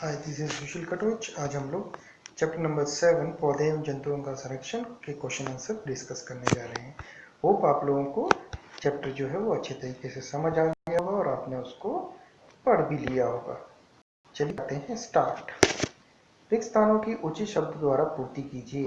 Hi, this is सुशील कटोच। आज हम लोग चैप्टर नंबर 7 पौधे एवं जंतुओं का संरक्षण के क्वेश्चन आंसर डिस्कस करने जा रहे हैं। होप आप लोगों को चैप्टर जो है वो अच्छे तरीके से समझ आ गया होगा और आपने उसको पढ़ भी लिया होगा। चलिए आते हैं स्टार्ट। रिक्त स्थानों की उचित शब्द द्वारा पूर्ति कीजिए।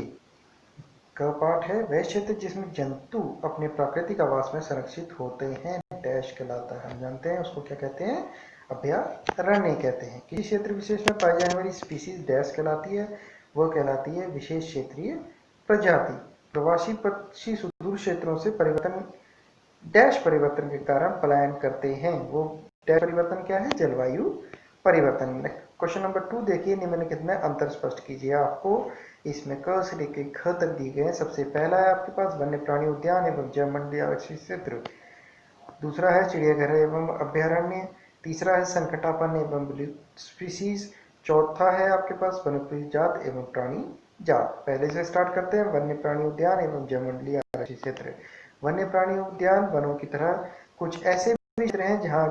का पाठ है वह क्षेत्र जिसमें जंतु अपने प्राकृतिक आवास में संरक्षित होते हैं डैश कहलाता है। हम जानते हैं उसको क्या कहते हैं, अभयारण्य कहते हैं। किसी क्षेत्र विशेष में पाई जाने वाली स्पीसीज डैश कहलाती है, वह कहलाती है विशेष क्षेत्रीय प्रजाति। प्रवासी पक्षी सुदूर क्षेत्रों से परिवर्तन डैश परिवर्तन के कारण पलायन करते हैं, वो डैश परिवर्तन क्या है, जलवायु परिवर्तन। क्वेश्चन नंबर 2 देखिए, निम्नलिखित में अंतर स्पष्ट कीजिए। आपको इसमें क से लेकर ख तक दिए गए हैं। सबसे पहला है आपके पास वन्य प्राणी उद्यान एवं जैवमंडलीय आवासीय क्षेत्र, दूसरा है चिड़ियाघर एवं अभयारण्य, तीसरा है संकटापन्न एवं विलुप्त स्पीसीज, चौथा है आपके पास वनस्पति जात एवं प्राणी जात। पहले से स्टार्ट करते हैं। वन्य प्राणी उद्यान एवं जैवमंडलीय आवासीय क्षेत्र। वन्य प्राणी उद्यान वनों की तरह कुछ ऐसे भी क्षेत्र हैं जहाँ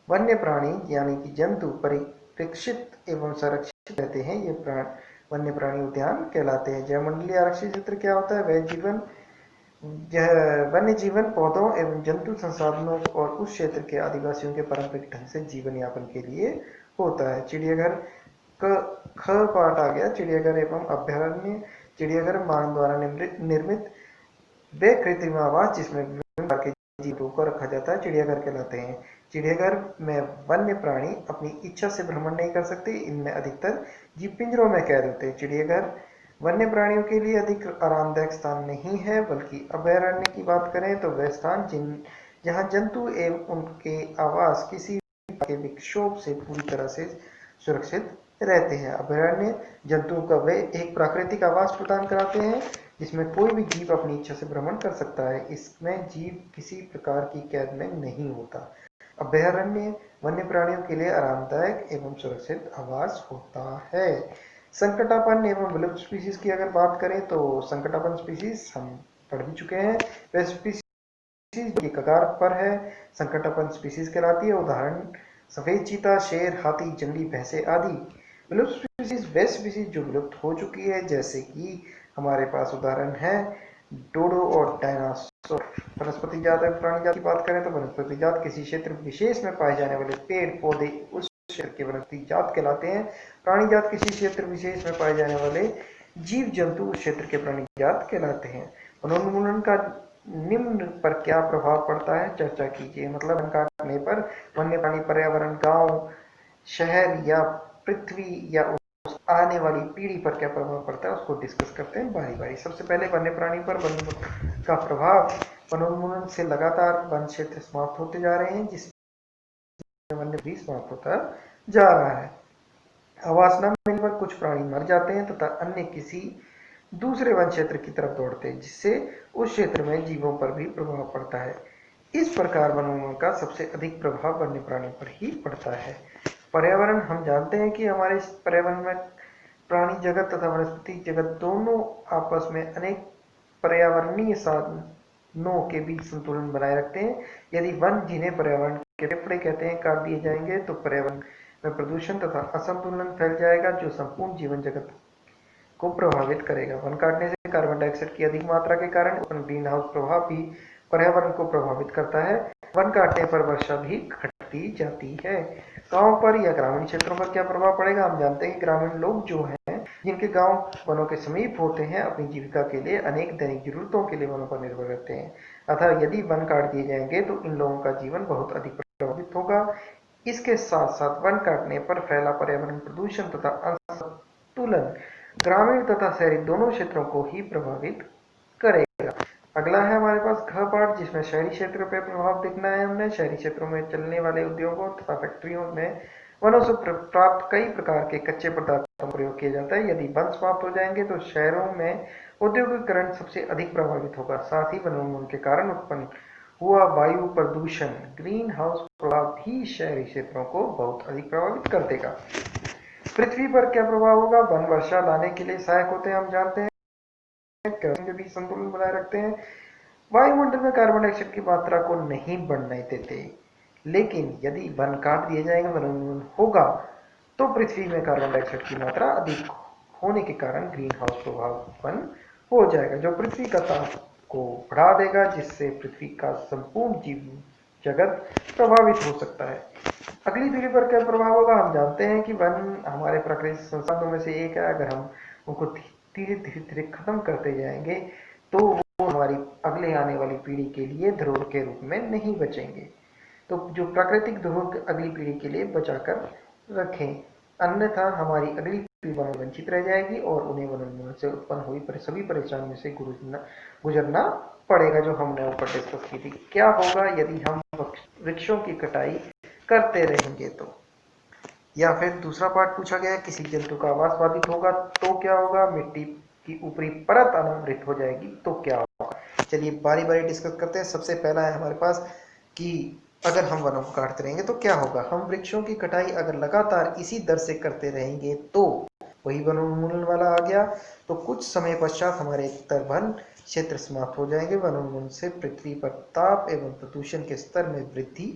वन्य प्राणी यानी कि जंतु परिरक्षित एवं संरक्षित रहते हैं, ये वन्य प्राणी उद्यान कहलाते हैं। जैवमंडलीय आरक्षित क्षेत्र क्या होता है, वन्य जीवन पौधों एवं जंतु संसाधनों और उस क्षेत्र के आदिवासियों के पारंपरिक ढंग से जीवन यापन के लिए होता है। चिड़ियाघर ख पार्ट आ गया, चिड़ियाघर एवं अभयारण्य। चिड़ियाघर मानव द्वारा निर्मित वे कृत्रिम आवास जिसमें विभिन्न प्रकार के जीवों को रखा जाता है चिड़ियाघर कहलाते हैं। चिड़ियाघर में वन्य प्राणी अपनी इच्छा से भ्रमण नहीं कर सकते, इनमें अधिकतर जीव पिंजरों में कैद होते हैं। चिड़ियाघर वन्य प्राणियों के लिए अधिक आरामदायक स्थान नहीं है, बल्कि अभयारण्य की बात करें तो वह स्थान जहां जंतु एवं उनके आवास किसी के विक्षोभ से पूरी तरह से सुरक्षित रहते हैं। अभयारण्य जंतुओं का वे एक प्राकृतिक आवास प्रदान कराते हैं जिसमें कोई भी जीव अपनी इच्छा से भ्रमण कर सकता है, इसमें जीव किसी प्रकार की कैद में नहीं होता। अभयारण्य वन्य प्राणियों के लिए आरामदायक एवं सुरक्षित आवास होता है। संकटापन्न एवं विलुप्त स्पीसीज की अगर बात करें तो संकटापन्न स्पीसीज हम पढ़ भी चुके हैं। वह स्पीसीज की कगार पर है, संकटापन्न स्पीसीज कहलाती है। उदाहरण सफेद चीता, शेर, हाथी, जंगली भैंसे आदि। विलुप्त स्पीसीज वे स्पीसीज जो विलुप्त हो चुकी है, जैसे कि हमारे पास उदाहरण है डोडो और डायनासोर। वनस्पति जात और प्राणी जात की बात करें तो वनस्पति जात किसी क्षेत्र विशेष में पाए जाने वाले पेड़ पौधे उस क्षेत्र के वनस्पति जात कहलाते हैं। प्राणी जात किसी क्षेत्र विशेष में पाए जाने वाले जीव जंतु उस क्षेत्र के प्राणी जात कहलाते हैं। वनोन्मूलन का निम्न पर क्या प्रभाव पड़ता है, चर्चा कीजिए। मतलब वन काटने पर वन्य प्राणी, पर्यावरण, गांव, शहर या पृथ्वी या आने वाली पीढ़ी पर क्या प्रभाव पड़ता है उसको डिस्कस करते हैं बारी बारी। सबसे पहले वन्य प्राणी पर वन का प्रभाव। वनोन्मूलन से लगातार वन क्षेत्र समाप्त होते जा रहे हैं, जिससे वन्य भी समाप्त होता जा रहा है। आवास न मिलने पर कुछ प्राणी मर जाते हैं तथा अन्य किसी दूसरे वन क्षेत्र की तरफ दौड़ते हैं, जिससे उस क्षेत्र में जीवों पर भी प्रभाव पड़ता है। इस प्रकार वनोन्मूलन का सबसे अधिक प्रभाव वन्य प्राणी पर ही पड़ता है। पर्यावरण, हम जानते हैं कि हमारे पर्यावरण में प्राणी जगत तथा वनस्पति जगत दोनों आपस में अनेक पर्यावरणीय साधनों के बीच संतुलन बनाए रखते हैं। यदि वन, जिन्हें पर्यावरण के फेफड़े कहते हैं, काट दिए जाएंगे तो पर्यावरण में प्रदूषण तथा असंतुलन फैल जाएगा, जो संपूर्ण जीवन जगत को प्रभावित करेगा। वन काटने से कार्बन डाइऑक्साइड की अधिक मात्रा के कारण उत्पन्न ग्रीन हाउस प्रभाव भी पर्यावरण को प्रभावित करता है। वन काटने पर वर्षा भी घटती जाती है। गांव पर या ग्रामीण क्षेत्रों पर क्या प्रभाव पड़ेगा, हम जानते हैं कि ग्रामीण लोग जो हैं, जिनके गांव वनों के समीप होते हैं, अपनी जीविका के लिए अनेक दैनिक जरूरतों के लिए वनों पर निर्भर रहते हैं। अतः यदि वन काट दिए जाएंगे तो इन लोगों का जीवन बहुत अधिक प्रभावित होगा। इसके साथ साथ वन काटने पर फैला पर्यावरण प्रदूषण तथा असंतुलन ग्रामीण तथा शहरी दोनों क्षेत्रों को ही प्रभावित करेगा। अगला है हमारे पास घ पाठ, जिसमें शहरी क्षेत्र पर प्रभाव देखना है हमने। शहरी क्षेत्रों में चलने वाले उद्योगों तथा फैक्ट्रियों में वनों से प्राप्त कई प्रकार के कच्चे पदार्थों का प्रयोग किया जाता है। यदि वन समाप्त हो जाएंगे तो शहरों में औद्योगिकरण सबसे अधिक प्रभावित होगा। साथ ही वनोन्मूलन के कारण उत्पन्न हुआ वायु प्रदूषण, ग्रीन हाउस प्रभाव भी शहरी क्षेत्रों को बहुत अधिक प्रभावित कर देगा। पृथ्वी पर क्या प्रभाव होगा, वन वर्षा लाने के लिए सहायक होते हैं, हम जानते हैं, के बीच संतुलन बनाए रखते हैं। वायुमंडल में कार्बन डाइऑक्साइड की मात्रा को नहीं बढ़ने देते। लेकिन यदि वन काट दिए जाएंगे, वनोन्मूलन होगा तो पृथ्वी में कार्बन डाइऑक्साइड की मात्रा अधिक होने के कारण ग्रीन हाउस प्रभाव उत्पन्न हो जाएगा, जो पृथ्वी का ताप को बढ़ा देगा, जिससे पृथ्वी का संपूर्ण जीव जगत प्रभावित हो सकता है। अगली पीढ़ी पर क्या प्रभाव होगा? हम जानते हैं कि वन हमारे प्राकृतिक संसाधनों में से एक है। अगर हम उनको धीरे धीरे धीरे खत्म करते जाएंगे तो वो हमारी अगले आने वाली पीढ़ी के लिए धरोहर के रूप में नहीं बचेंगे। तो जो प्राकृतिक धरोहर अगली पीढ़ी के लिए बचाकर रखें, अन्यथा हमारी अगली पीढ़ी वंचित रह जाएगी और उन्हें वनोन्मूलन से उत्पन्न हुई सभी परेशानियों से गुजरना पड़ेगा, जो हमने ऊपर डिस्कस की थी। क्या होगा यदि हम वृक्षों की कटाई करते रहेंगे तो? या फिर दूसरा पार्ट पूछा गया, किसी जंतु का आवास बाधित होगा तो क्या होगा? मिट्टी की ऊपरी परत अनावृत हो जाएगी तो क्या होगा? चलिए बारी बारी डिस्कस करते हैं। सबसे पहला है हमारे पास कि अगर हम वनों को काटते रहेंगे तो क्या होगा। हम वृक्षों की कटाई अगर लगातार इसी दर से करते रहेंगे तो वही वनोन्मूलन वाला आ गया, तो कुछ समय पश्चात हमारे वन क्षेत्र समाप्त हो जाएंगे। वनोन्मूलन से पृथ्वी पर ताप एवं प्रदूषण के स्तर में वृद्धि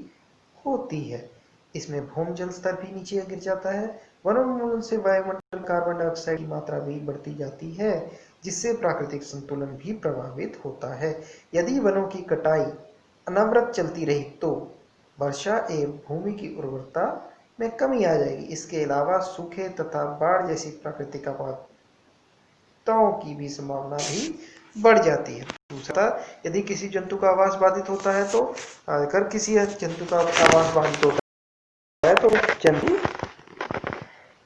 होती है। इसमें भूमजल स्तर भी नीचे गिर जाता है। वनोन्मूलन से वायुमंडल कार्बन डाइऑक्साइड की मात्रा भी बढ़ती जाती है, जिससे प्राकृतिक संतुलन भी प्रभावित होता है। यदि वनों की कटाई अनवरत चलती रही तो वर्षा एवं भूमि की उर्वरता में कमी आ जाएगी। इसके अलावा सूखे तथा बाढ़ जैसी प्राकृतिक आपदाओं की भी संभावना भी बढ़ जाती है। दूसरा, यदि किसी जंतु का आवास बाधित होता है तो अगर किसी जंतु का आवास बाधित होता है तो जंतु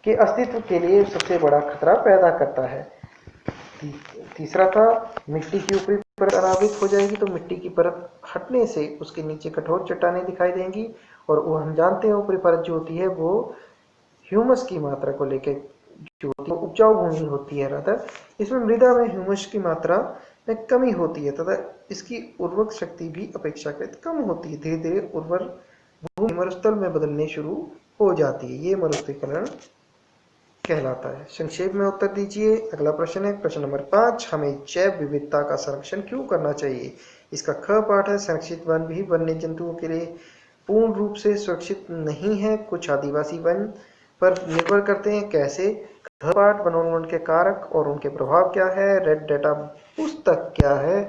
के अस्तित्व के लिए सबसे बड़ा खतरा पैदा करता है। तीसरा था, मिट्टी की ऊपरी परत अनावृत हो जाएगी तो मिट्टी की परत हटने से उसके नीचे कठोर चट्टानें दिखाई देंगी, और वो हम जानते हैं ऊपरी परत जो होती है वो ह्यूमस की मात्रा को लेकर जो होती है, उपजाऊ भूमि होती है। रादर इसमें मृदा में ह्यूमस की मात्रा में कमी होती है तथा इसकी उर्वरक शक्ति भी अपेक्षाकृत कम होती है। धीरे धीरे उर्वर भूमि मरुस्थल में बदलने शुरू हो जाती है। ये मरुस्थलीकरण कहलाता है। संक्षेप में उत्तर दीजिए। अगला प्रश्न है प्रश्न नंबर 5, हमें जैव विविधता का संरक्षण क्यों करना चाहिए? इसका ख पाठ है, संरक्षित वन भी वन्य जंतुओं के लिए पूर्ण रूप से सुरक्षित नहीं है। कुछ आदिवासी वन पर निर्भर करते हैं। कैसे? ख पाठ, वनोन्मूलन के कारक और उनके प्रभाव क्या है? रेड डेटा पुस्तक क्या है?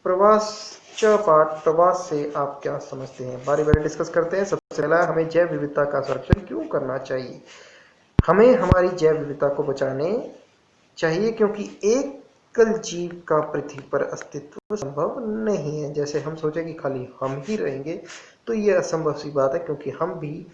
प्रवास च पाठ, प्रवास से आप क्या समझते हैं? बारी बारी डिस्कस करते हैं। सबसे पहला, हमें जैव विविधता का संरक्षण क्यों करना चाहिए? हमें हमारी जैव विविधता को बचाने चाहिए क्योंकि एकल जीव का पृथ्वी पर अस्तित्व संभव नहीं है। जैसे हम सोचे कि खाली हम ही रहेंगे तो ये असंभव सी बात है, क्योंकि हम भी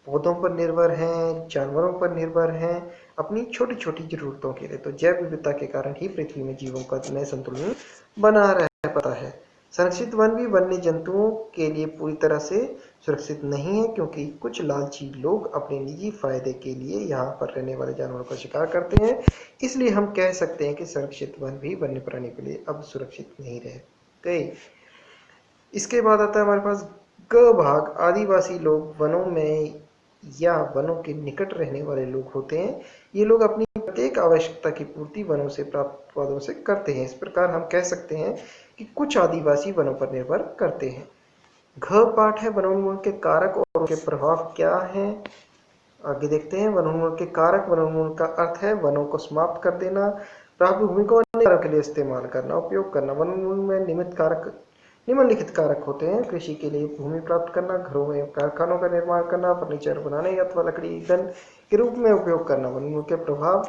पौधों पर निर्भर हैं, जानवरों पर निर्भर हैं अपनी छोटी छोटी जरूरतों के लिए। तो जैव विविधता के कारण ही पृथ्वी में जीवों का नए संतुलन बना रह पाता है। संरक्षित वन भी वन्य जंतुओं के लिए पूरी तरह से सुरक्षित नहीं है, क्योंकि कुछ लालची लोग अपने निजी फायदे के लिए यहाँ पर रहने वाले जानवरों का शिकार करते हैं। इसलिए हम कह सकते हैं कि संरक्षित वन भी वन्य प्राणी के लिए अब सुरक्षित नहीं रह गए। इसके बाद आता है हमारे पास ग भाग, आदिवासी लोग वनों में या वनों के निकट रहने वाले लोग होते हैं। ये लोग अपनी प्रत्येक आवश्यकता की पूर्ति वनों से प्राप्त उत्पादों से करते हैं। इस प्रकार हम कह सकते हैं कि कुछ आदिवासी वनों पर निर्भर करते हैं। घ पाठ है, वनोन्मूलन के कारक और उनके प्रभाव क्या हैं? आगे देखते हैं। वनोन्मूलन के कारक, वनोन्मूलन का अर्थ है वनों को समाप्त कर देना, प्राप्त भूमि को अन्य कार्यों के लिए इस्तेमाल करना, उपयोग करना। वनोन्मूलन में निम्नलिखित कारक होते हैं: कृषि के लिए भूमि प्राप्त करना, घरों में कारखानों का निर्माण करना, फर्नीचर बनाने अथवा लकड़ी ईंधन के रूप में उपयोग करना। वनोन्मूलन के प्रभाव,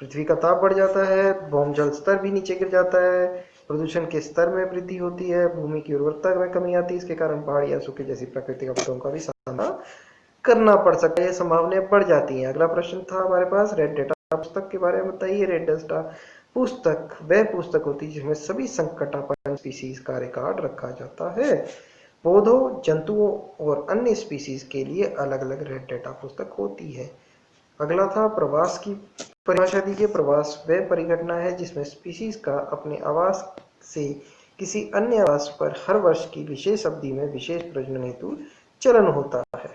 पृथ्वी का ताप बढ़ जाता है, भूजल स्तर भी नीचे गिर जाता है, प्रदूषण के स्तर में वृद्धि होती है, भूमि की उर्वरता में कमी आती है। इसके कारण बाढ़ या सूखे जैसी प्राकृतिक आपदाओं का भी सामना करना पड़ सकता है, ये संभावनाएं बढ़ जाती हैं। अगला प्रश्न था हमारे पास, रेड डेटा पुस्तक के बारे में बताइए। रेड डेटा पुस्तक वह पुस्तक होती है जिसमें सभी संकटापन्न स्पीसीज का रिकॉर्ड रखा जाता है। पौधों, जंतुओं और अन्य स्पीसीज के लिए अलग अलग रेड डेटा पुस्तक होती है। अगला था प्रवास की परिभाषा दीजिए। प्रवास वह परिघटना है जिसमें स्पीसीज का अपने आवास से किसी अन्य आवास पर हर वर्ष की विशेष अवधि में विशेष प्रजनन हेतु चलन होता है।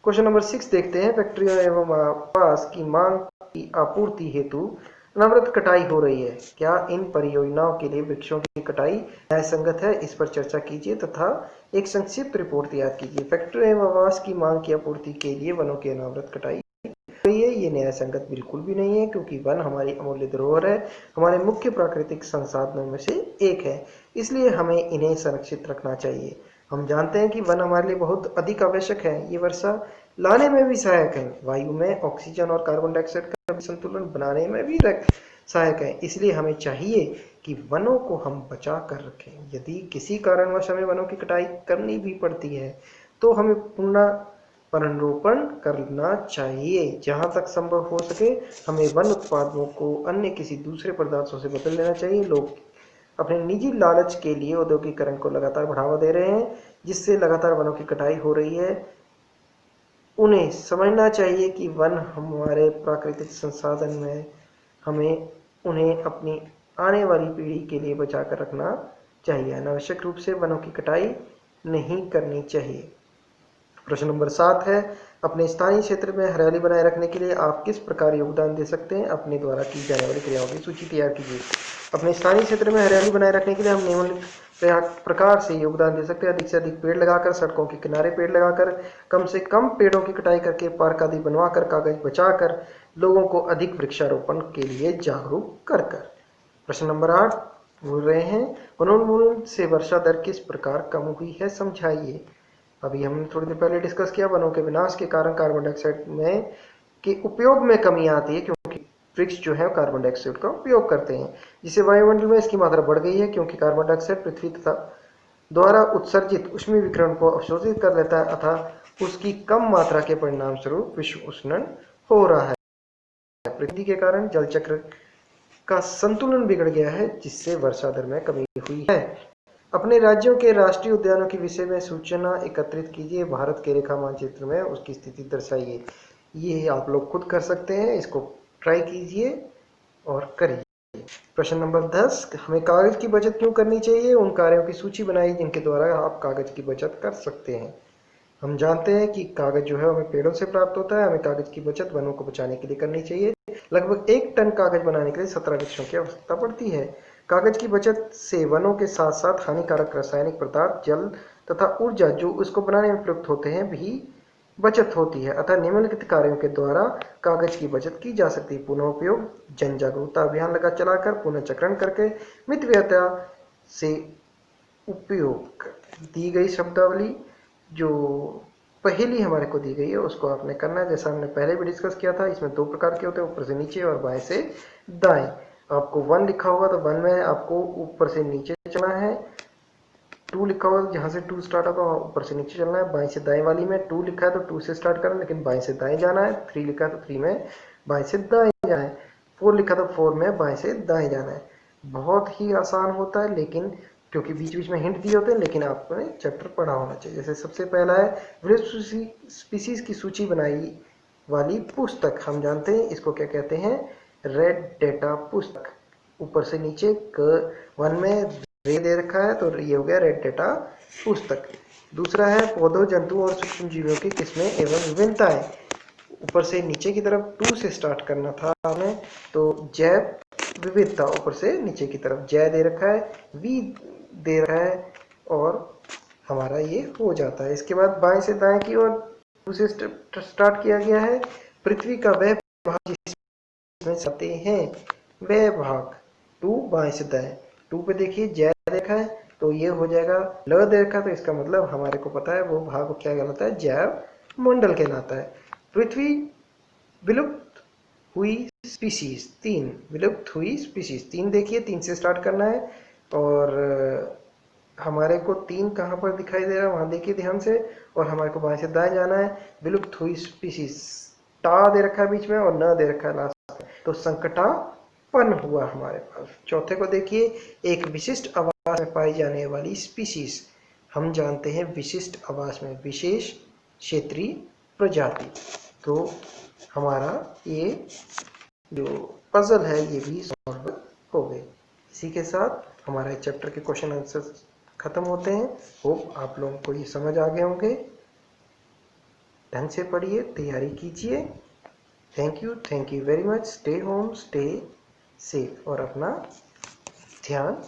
क्वेश्चन नंबर 6 देखते हैं। फैक्ट्रियों एवं आवास की मांग की आपूर्ति हेतु अनवरत कटाई हो रही है। क्या इन परियोजनाओं के लिए वृक्षों की कटाई न्याय संगत है? इस पर चर्चा कीजिए तथा एक संक्षिप्त रिपोर्ट तैयार कीजिए। फैक्ट्रियों एवं आवास की मांग की आपूर्ति के लिए वनों की अनवरत कटाई ये न्याय संगत बिल्कुल भी नहीं है, क्योंकि वन हमारी अमूल्य धरोहर है, हमारे मुख्य प्राकृतिक संसाधनों में से एक है, इसलिए हमें इन्हें संरक्षित रखना चाहिए। हम जानते हैं कि वन हमारे लिए बहुत अधिक आवश्यक है। ये वर्षा लाने में भी सहायक है, वायु में ऑक्सीजन और कार्बन डाइऑक्साइड का संतुलन बनाने में भी सहायक है। इसलिए हमें चाहिए कि वनों को हम बचा कर रखें। यदि किसी कारणवश हमें वनों की कटाई करनी भी पड़ती है तो हमें पुनर्वनरोपण करना चाहिए। जहां तक संभव हो सके हमें वन उत्पादों को अन्य किसी दूसरे पदार्थों से बदल लेना चाहिए। लोग अपने निजी लालच के लिए औद्योगिकरण को लगातार बढ़ावा दे रहे हैं, जिससे लगातार वनों की कटाई हो रही है। उन्हें समझना चाहिए कि वन हमारे प्राकृतिक संसाधन में, हमें उन्हें अपनी आने वाली पीढ़ी के लिए बचा कर रखना चाहिए। अनावश्यक रूप से वनों की कटाई नहीं करनी चाहिए। प्रश्न नंबर 7 है, अपने स्थानीय क्षेत्र में हरियाली बनाए रखने के लिए आप किस प्रकार योगदान दे सकते हैं? अपने द्वारा की जाने वाली क्रियाओं की सूची तैयार कीजिए। अपने स्थानीय क्षेत्र में हरियाली बनाए रखने के लिए हम निम्नलिखित प्रकार से योगदान दे सकते हैं। अधिक से अधिक पेड़ लगाकर, सड़कों के किनारे पेड़ लगाकर, कम से कम पेड़ों की कटाई करके, पार्क आदि बनवाकर, कागज बचाकर, लोगों को अधिक वृक्षारोपण के लिए जागरूक कर कर। प्रश्न नंबर 8 बोल रहे हैं, वनोन्मूलन से वर्षा दर किस प्रकार कम हुई है, समझाइए। अभी हमने थोड़ी देर पहले डिस्कस किया, वनों के विनाश के कारण कार्बन डाइऑक्साइड में के उपयोग में कमी आती है, क्योंकि वृक्ष जो है कार्बन डाइऑक्साइड का उपयोग करते हैं, जिससे वायुमंडल में इसकी मात्रा बढ़ गई है। क्योंकि कार्बन डाइऑक्साइड पृथ्वी तथा द्वारा उत्सर्जित ऊष्मीय विकिरण को अवशोषित कर लेता है, अतः उसकी कम मात्रा के परिणाम स्वरूप विश्व उष्णन हो रहा है। पृथ्वी के कारण जल चक्र का संतुलन बिगड़ गया है, जिससे वर्षा दर में कमी हुई है। अपने राज्यों के राष्ट्रीय उद्यानों के विषय में सूचना एकत्रित कीजिए। भारत के रेखा मानचित्र में उसकी स्थिति दर्शाइए। ये आप लोग खुद कर सकते हैं, इसको ट्राई कीजिए और करिए। प्रश्न नंबर 10, हमें कागज की बचत क्यों करनी चाहिए? उन कार्यों की सूची बनाइए जिनके द्वारा आप कागज की बचत कर सकते हैं। हम जानते हैं कि कागज जो है हमें पेड़ों से प्राप्त होता है। हमें कागज की बचत वनों को बचाने के लिए करनी चाहिए। लगभग 1 टन कागज बनाने के लिए 17 वृक्षों की आवश्यकता पड़ती है। कागज की बचत से वनों के साथ साथ हानिकारक रासायनिक पदार्थ, जल तथा ऊर्जा जो उसको बनाने में प्रयुक्त होते हैं भी बचत होती है। अतः निम्नलिखित कार्यों के द्वारा कागज की बचत की जा सकती है। पुनः उपयोग, जन जागरूकता अभियान चलाकर, पुनः चक्रण करके, मितव्ययता से उपयोग। दी गई शब्दावली जो पहली हमारे को दी गई है उसको आपने करना है, जैसा हमने पहले भी डिस्कस किया था। इसमें 2 प्रकार के होते हैं, ऊपर से नीचे और बाएं से दाएं। आपको 1 लिखा होगा तो 1 में आपको ऊपर से नीचे चलना है। 2 लिखा होगा जहां से 2 स्टार्ट होगा वहां ऊपर से नीचे चलना है। बाएं से दाएं वाली में 2 लिखा है तो 2 से स्टार्ट करना है, लेकिन बाएं से दाएं जाना है। 3 लिखा है तो 3 में बाएं से दाएं जाना है। 4 लिखा तो 4 में बाएं से दाएं जाना है। बहुत ही आसान होता है, लेकिन क्योंकि बीच बीच में हिंट दिए होते हैं, लेकिन आपने चैप्टर पढ़ा होना चाहिए। जैसे सबसे पहला है वृक्ष स्पीसीज की सूची बनाई वाली पुस्तक। हम जानते हैं इसको क्या कहते हैं, रेड डेटा पुस्तक। ऊपर से नीचे 1 में रे दे रखा है तो ये हो गया रेड डेटा पुस्तक। दूसरा है पौधों, जंतुओं और सूक्ष्म जीवों की किस्में एवं विभिन्नताएं। ऊपर से नीचे की तरफ 2 से स्टार्ट करना था हमें, तो जैव विविधता ऊपर से नीचे की तरफ जय दे रखा है, वी दे रहा है और हमारा ये हो जाता है। इसके बाद बाएं से दाएं की ओर 2 से स्टार्ट किया गया है। पृथ्वी का वह भाग जिसमें सते हैं, वह भाग 2 बाएं से दाएं। 2 पे देखिए जय देखा है तो ये हो जाएगा ल देखा, तो इसका मतलब हमारे को पता है वो भाग क्या कहलाता है, जैव मंडल कहलाता है। पृथ्वी विलुप्त हुई स्पीसीज 3, विलुप्त हुई स्पीसीज 3 देखिए 3 से स्टार्ट करना है। और हमारे को 3 कहाँ पर दिखाई दे रहा है वहां देखिए ध्यान से, और हमारे को बाएं से दाएं जाना है। विलुप्त हुई स्पीसीज टा दे रखा है बीच में और न दे रखा है लास्ट में, तो संकटापन्न हुआ हमारे पास। चौथे को देखिए, एक विशिष्ट आवास में पाई जाने वाली स्पीसीज। हम जानते हैं विशिष्ट आवास में विशेष क्षेत्रीय प्रजाति। तो हमारा ये जो पजल है ये भी सॉल्व हो गए। इसी के साथ हमारे चैप्टर के क्वेश्चन आंसर खत्म होते हैं। होप आप लोगों को ये समझ आ गए होंगे। ढंग से पढ़िए, तैयारी कीजिए। Thank you very much. Stay home, stay safe और अपना ध्यान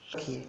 रखिए।